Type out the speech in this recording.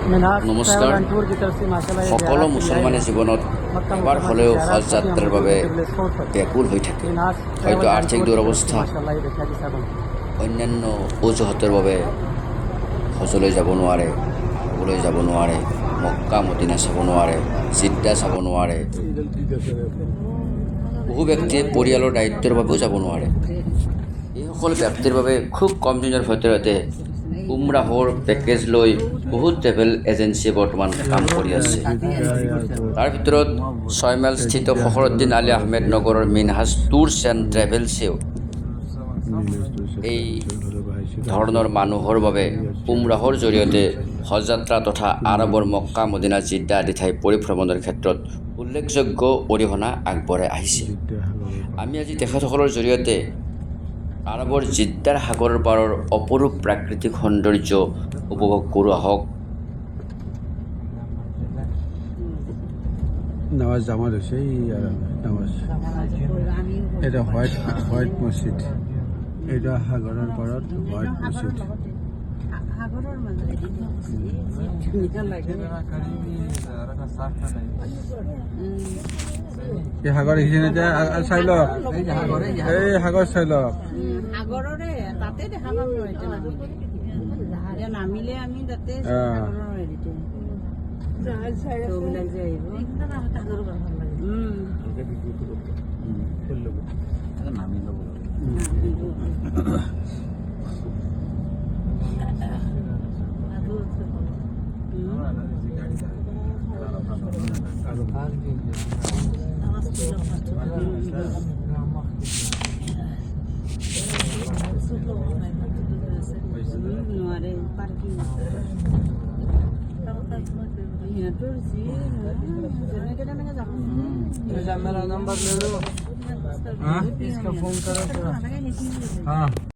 নমস্কাৰ। সকলো মুছলমানে জীৱনত এবাৰ হ'লেও হজ যাত্ৰাৰ বাবে ব্যাকুল হৈ থাকে। হয়তো আৰ্থিক দুৰৱস্থা, অন্যান্য অজুহাতৰ বাবে হজলৈ যাব নোৱাৰে, আৰৱলৈ যাব নোৱাৰে, মক্কা মদিনা চাব নোৱাৰে, জিদ্দা চাব নোৱাৰে। বহু ব্যক্তিয়ে পৰিয়ালৰ দায়িত্বৰ বাবেও যাব নোৱাৰে। এইসকল ব্যক্তিৰ বাবে খুব কম দিনৰ ভিতৰতে উমৰাহৰ পেকেজ লৈ বহুত ট্ৰেভেল এজেঞ্চিয়ে বৰ্তমান কাম কৰি আছে। তাৰ ভিতৰত 6 মাইল স্থিত ফখৰুদ্দিন আলী আহমেদ নগৰৰ মিনহাজ টুৰছ এণ্ড ট্ৰেভেলছেও এই ধৰণৰ মানুহৰ বাবে উমৰাহৰ জৰিয়তে হজ যাত্ৰা তথা আৰৱৰ মক্কা মদিনা জিদ্দা আদি ঠাই পৰিভ্ৰমণৰ ক্ষেত্ৰত উল্লেখযোগ্য অৰিহণা আগবঢ়াই আহিছে। আমি আজি তেখেতসকলৰ জৰিয়তে আৰৱৰ জিদ্দাৰ সাগৰৰ পাৰৰ অপৰূপ প্ৰাকৃতিক সৌন্দৰ্য উপভোগ কৰোঁ আহক। নামাজ জামাত হৈছে নামাজ, এটা হোৱাইট মছজিদ, এটা সাগৰৰ পাৰত হোৱাইট মছজিদ। এই সাগৰ দেখিছেনে? এতিয়া চাই লওক, এই সাগৰ চাই লওক। সাগৰৰে তাতে দেখা পাম ন, এতিয়া নামিলে আমি তাতে নোৱাৰে পাৰ্কিং সিহঁতৰ যি যেনেকে তেনেকে যাব।